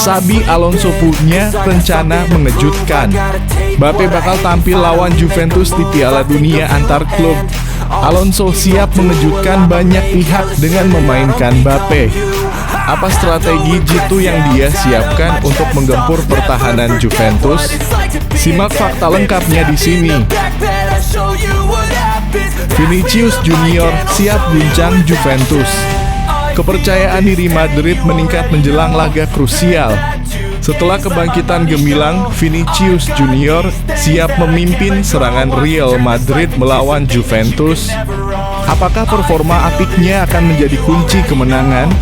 Xabi Alonso punya rencana mengejutkan. Mbappe bakal tampil lawan Juventus di Piala Dunia antar klub. Alonso siap mengejutkan banyak pihak dengan memainkan Mbappe. Apa strategi jitu yang dia siapkan untuk menggempur pertahanan Juventus? Simak fakta lengkapnya di sini. Vinicius Junior siap guncang Juventus. Kepercayaan diri Madrid meningkat menjelang laga krusial. Setelah kebangkitan gemilang, Vinicius Junior siap memimpin serangan Real Madrid melawan Juventus. Apakah performa apiknya akan menjadi kunci kemenangan?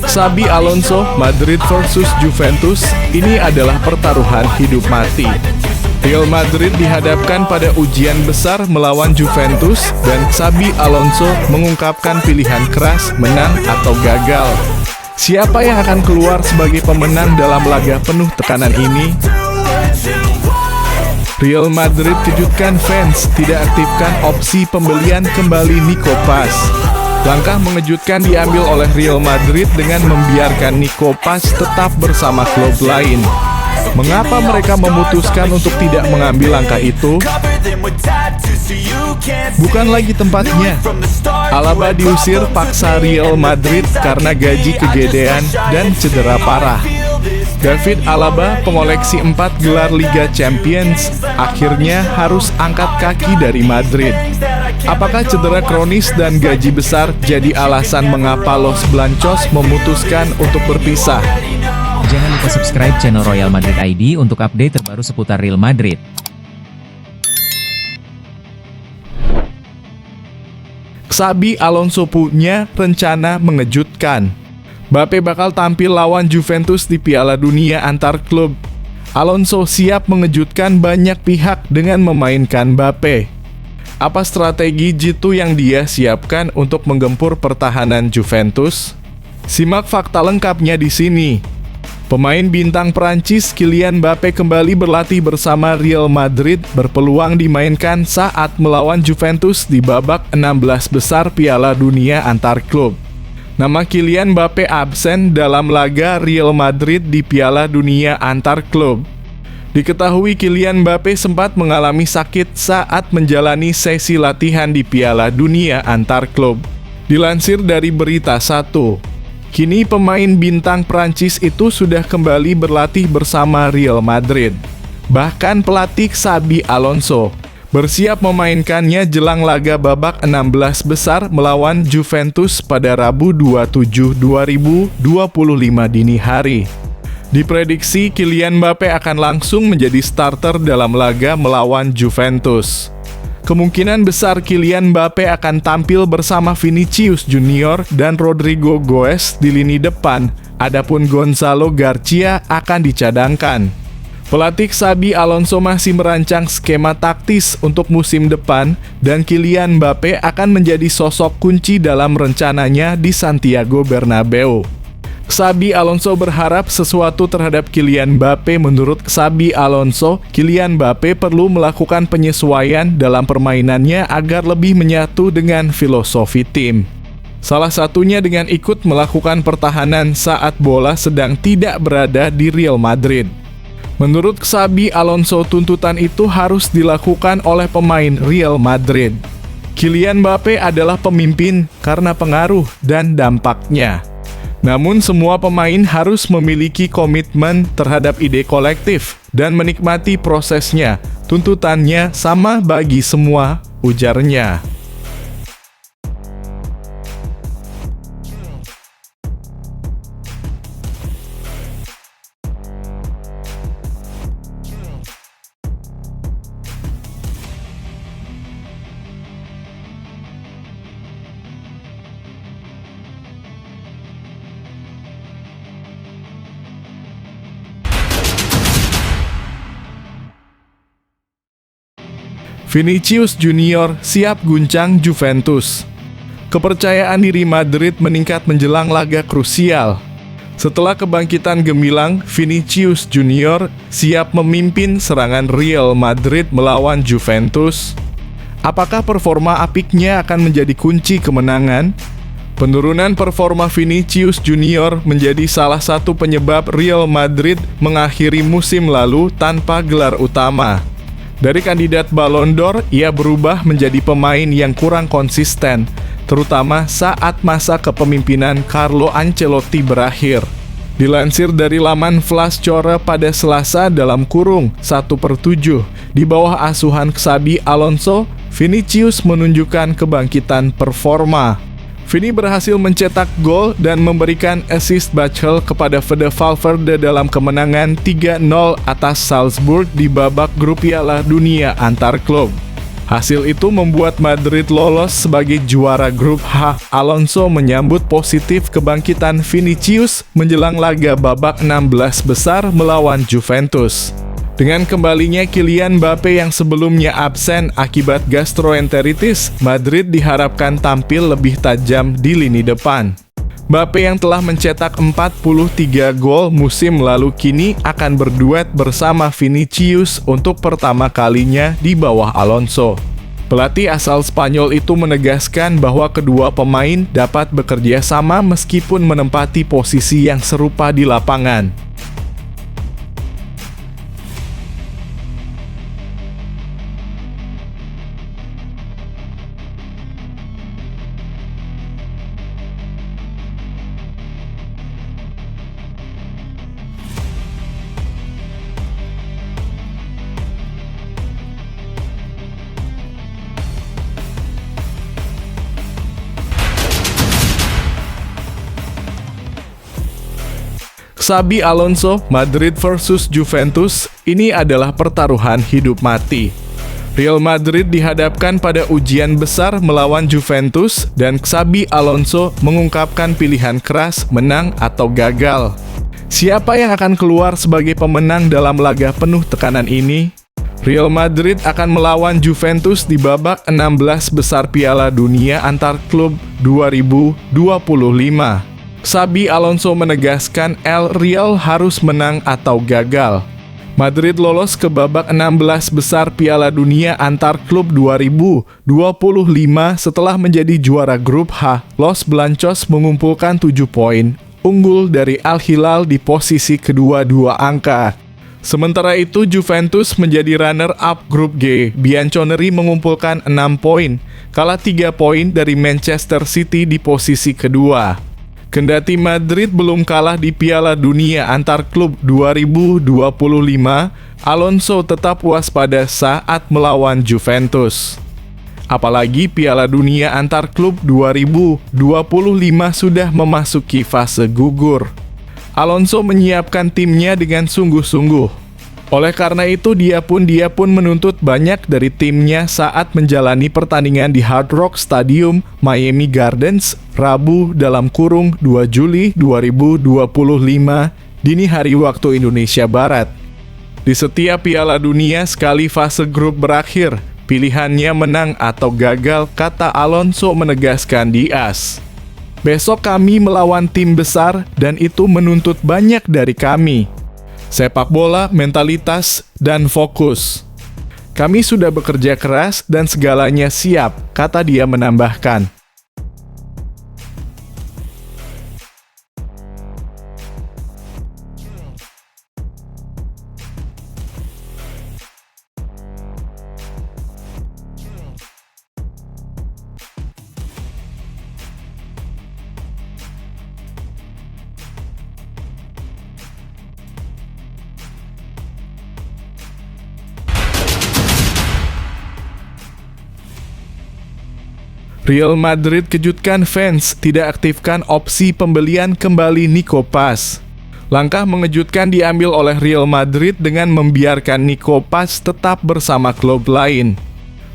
Xabi Alonso, Madrid versus Juventus, ini adalah pertaruhan hidup mati. Real Madrid dihadapkan pada ujian besar melawan Juventus, dan Xabi Alonso mengungkapkan pilihan keras menang atau gagal. Siapa yang akan keluar sebagai pemenang dalam laga penuh tekanan ini? Real Madrid kejutkan fans, tidak aktifkan opsi pembelian kembali Nico Paz. Langkah mengejutkan diambil oleh Real Madrid dengan membiarkan Nico Paz tetap bersama klub lain. Mengapa mereka memutuskan untuk tidak mengambil langkah itu? Bukan lagi tempatnya. Alaba diusir paksa Real Madrid karena gaji kegedean dan cedera parah. David Alaba, pengoleksi 4 gelar Liga Champions, akhirnya harus angkat kaki dari Madrid. Apakah cedera kronis dan gaji besar jadi alasan mengapa Los Blancos memutuskan untuk berpisah? Jangan lupa subscribe channel Royal Madrid ID untuk update terbaru seputar Real Madrid. Xabi Alonso punya rencana mengejutkan. Mbappe bakal tampil lawan Juventus di Piala Dunia antar klub. Alonso siap mengejutkan banyak pihak dengan memainkan Mbappe. Apa strategi jitu yang dia siapkan untuk menggempur pertahanan Juventus? Simak fakta lengkapnya di sini. Pemain bintang Prancis Kylian Mbappe kembali berlatih bersama Real Madrid, berpeluang dimainkan saat melawan Juventus di babak 16 besar Piala Dunia antar klub. Nama Kylian Mbappe absen dalam laga Real Madrid di Piala Dunia antar klub. Diketahui Kylian Mbappe sempat mengalami sakit saat menjalani sesi latihan di Piala Dunia antar klub. Dilansir dari Berita1, kini pemain bintang Prancis itu sudah kembali berlatih bersama Real Madrid. Bahkan pelatih Xabi Alonso bersiap memainkannya jelang laga babak 16 besar melawan Juventus pada Rabu 27 2025 dini hari. Diprediksi Kylian Mbappe akan langsung menjadi starter dalam laga melawan Juventus. Kemungkinan besar Kylian Mbappe akan tampil bersama Vinicius Junior dan Rodrygo Goes di lini depan, adapun Gonzalo Garcia akan dicadangkan. Pelatih Xabi Alonso masih merancang skema taktis untuk musim depan, dan Kylian Mbappe akan menjadi sosok kunci dalam rencananya di Santiago Bernabeu. Xabi Alonso berharap sesuatu terhadap Kylian Mbappe. Menurut Xabi Alonso, Kylian Mbappe perlu melakukan penyesuaian dalam permainannya agar lebih menyatu dengan filosofi tim. Salah satunya dengan ikut melakukan pertahanan saat bola sedang tidak berada di Real Madrid. Menurut Xabi Alonso, tuntutan itu harus dilakukan oleh pemain Real Madrid. Kylian Mbappe adalah pemimpin karena pengaruh dan dampaknya. Namun semua pemain harus memiliki komitmen terhadap ide kolektif dan menikmati prosesnya. Tuntutannya sama bagi semua, ujarnya. Vinicius Junior siap guncang Juventus. Kepercayaan diri Madrid meningkat menjelang laga krusial. Setelah kebangkitan gemilang, Vinicius Junior siap memimpin serangan Real Madrid melawan Juventus. Apakah performa apiknya akan menjadi kunci kemenangan? Penurunan performa Vinicius Junior menjadi salah satu penyebab Real Madrid mengakhiri musim lalu tanpa gelar utama. Dari kandidat Ballon d'Or, ia berubah menjadi pemain yang kurang konsisten, terutama saat masa kepemimpinan Carlo Ancelotti berakhir. Dilansir dari laman Flashcore pada Selasa dalam kurung 1/7, di bawah asuhan Xabi Alonso, Vinicius menunjukkan kebangkitan performa. Vini berhasil mencetak gol dan memberikan assist Bachel kepada Fede Valverde dalam kemenangan 3-0 atas Salzburg di babak grup Piala Dunia antar klub. Hasil itu membuat Madrid lolos sebagai juara grup H. Alonso menyambut positif kebangkitan Vinicius menjelang laga babak 16 besar melawan Juventus. Dengan kembalinya Kylian Mbappe yang sebelumnya absen akibat gastroenteritis, Madrid diharapkan tampil lebih tajam di lini depan. Mbappe yang telah mencetak 43 gol musim lalu kini akan berduet bersama Vinicius untuk pertama kalinya di bawah Alonso. Pelatih asal Spanyol itu menegaskan bahwa kedua pemain dapat bekerja sama meskipun menempati posisi yang serupa di lapangan. Xabi Alonso, Madrid versus Juventus, ini adalah pertaruhan hidup mati. Real Madrid dihadapkan pada ujian besar melawan Juventus dan Xabi Alonso mengungkapkan pilihan keras menang atau gagal. Siapa yang akan keluar sebagai pemenang dalam laga penuh tekanan ini? Real Madrid akan melawan Juventus di babak 16 besar Piala Dunia antar klub 2025. Xabi Alonso menegaskan El Real harus menang atau gagal. Madrid lolos ke babak 16 besar Piala Dunia antar klub 2025 setelah menjadi juara grup H. Los Blancos mengumpulkan 7 poin, unggul dari Al Hilal di posisi kedua 2 angka. Sementara itu Juventus menjadi runner-up grup G. Bianconeri mengumpulkan 6 poin, kalah 3 poin dari Manchester City di posisi kedua. Kendati Madrid belum kalah di Piala Dunia antar klub 2025, Alonso tetap waspada saat melawan Juventus. Apalagi Piala Dunia antar klub 2025 sudah memasuki fase gugur. Alonso menyiapkan timnya dengan sungguh-sungguh. Oleh karena itu dia pun menuntut banyak dari timnya saat menjalani pertandingan di Hard Rock Stadium, Miami Gardens, Rabu dalam kurung 2 Juli 2025, dini hari waktu Indonesia Barat. Di setiap Piala Dunia sekali fase grup berakhir, pilihannya menang atau gagal, kata Alonso menegaskan di AS. Besok kami melawan tim besar dan itu menuntut banyak dari kami. Sepak bola, mentalitas, dan fokus. Kami sudah bekerja keras dan segalanya siap, kata dia menambahkan. Real Madrid kejutkan fans, tidak aktifkan opsi pembelian kembali Nico Paz. Langkah mengejutkan diambil oleh Real Madrid dengan membiarkan Nico Paz tetap bersama klub lain.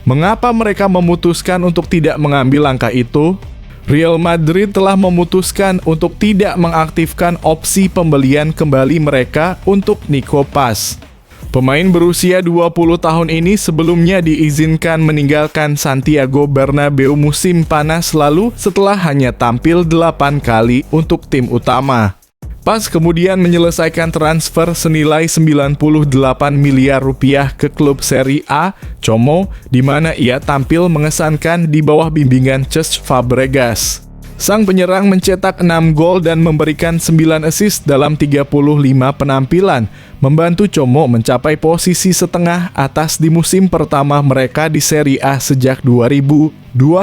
Mengapa mereka memutuskan untuk tidak mengambil langkah itu? Real Madrid telah memutuskan untuk tidak mengaktifkan opsi pembelian kembali mereka untuk Nico Paz. Pemain berusia 20 tahun ini sebelumnya diizinkan meninggalkan Santiago Bernabeu musim panas lalu setelah hanya tampil 8 kali untuk tim utama. Paz kemudian menyelesaikan transfer senilai 98 miliar rupiah ke klub Serie A, Como, di mana ia tampil mengesankan di bawah bimbingan Cesc Fabregas. Sang penyerang mencetak 6 gol dan memberikan 9 assist dalam 35 penampilan, membantu Como mencapai posisi setengah atas di musim pertama mereka di Serie A sejak 2002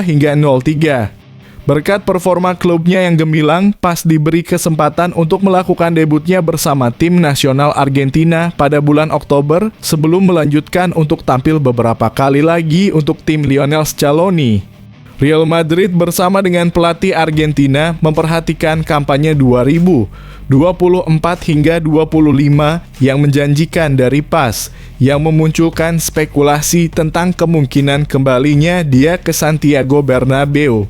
hingga 03. Berkat performa klubnya yang gemilang, pas diberi kesempatan untuk melakukan debutnya bersama tim nasional Argentina pada bulan Oktober sebelum melanjutkan untuk tampil beberapa kali lagi untuk tim Lionel Scaloni. Real Madrid bersama dengan pelatih Argentina memperhatikan kampanye 2024 hingga 25 yang menjanjikan dari PAS, yang memunculkan spekulasi tentang kemungkinan kembalinya dia ke Santiago Bernabeu.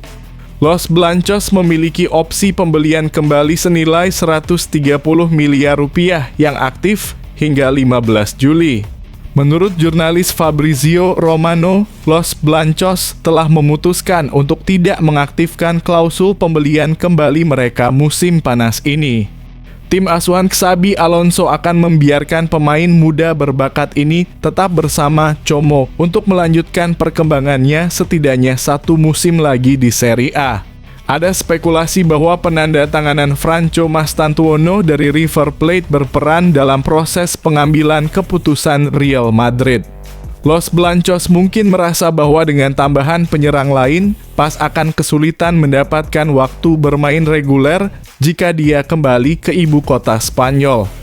Los Blancos memiliki opsi pembelian kembali senilai 130 miliar rupiah yang aktif hingga 15 Juli. Menurut jurnalis Fabrizio Romano, Los Blancos telah memutuskan untuk tidak mengaktifkan klausul pembelian kembali mereka musim panas ini. Tim asuhan Xabi Alonso akan membiarkan pemain muda berbakat ini tetap bersama Como untuk melanjutkan perkembangannya setidaknya 1 musim lagi di Serie A. Ada spekulasi bahwa penandatanganan Franco Mastantuono dari River Plate berperan dalam proses pengambilan keputusan Real Madrid. Los Blancos mungkin merasa bahwa dengan tambahan penyerang lain, PAS akan kesulitan mendapatkan waktu bermain reguler jika dia kembali ke ibu kota Spanyol.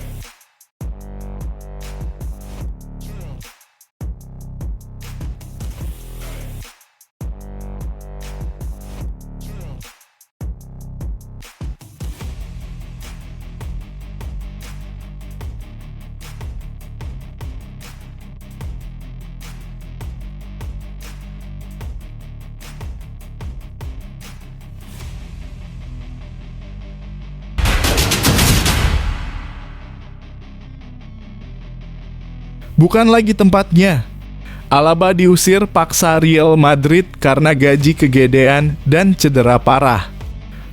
Bukan lagi tempatnya. Alaba diusir paksa Real Madrid karena gaji kegedean dan cedera parah.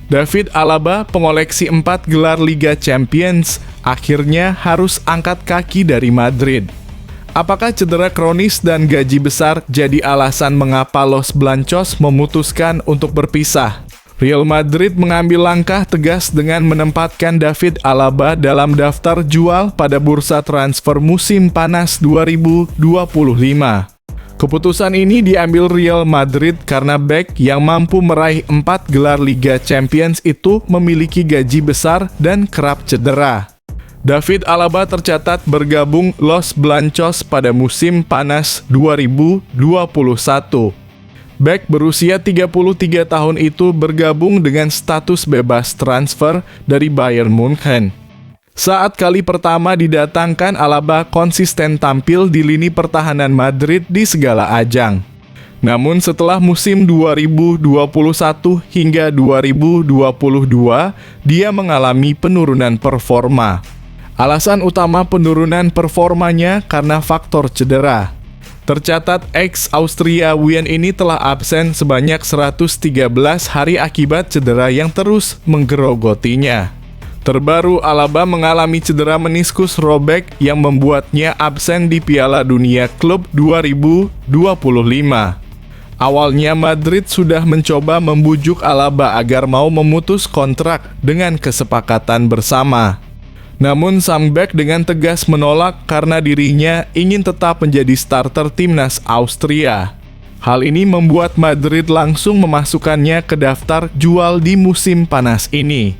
David Alaba, pengoleksi 4 gelar Liga Champions, akhirnya harus angkat kaki dari Madrid. Apakah cedera kronis dan gaji besar jadi alasan mengapa Los Blancos memutuskan untuk berpisah? Real Madrid mengambil langkah tegas dengan menempatkan David Alaba dalam daftar jual pada bursa transfer musim panas 2025. Keputusan ini diambil Real Madrid karena bek yang mampu meraih 4 gelar Liga Champions itu memiliki gaji besar dan kerap cedera. David Alaba tercatat bergabung Los Blancos pada musim panas 2021. Bek berusia 33 tahun itu bergabung dengan status bebas transfer dari Bayern Munchen. Saat kali pertama didatangkan, Alaba konsisten tampil di lini pertahanan Madrid di segala ajang. Namun setelah musim 2021 hingga 2022, dia mengalami penurunan performa. Alasan utama penurunan performanya karena faktor cedera. Tercatat ex-Austriawian ini telah absen sebanyak 113 hari akibat cedera yang terus menggerogotinya. Terbaru, Alaba mengalami cedera meniskus robek yang membuatnya absen di Piala Dunia Klub 2025. Awalnya Madrid sudah mencoba membujuk Alaba agar mau memutus kontrak dengan kesepakatan bersama. Namun sang bek dengan tegas menolak karena dirinya ingin tetap menjadi starter timnas Austria. Hal ini membuat Madrid langsung memasukkannya ke daftar jual di musim panas ini.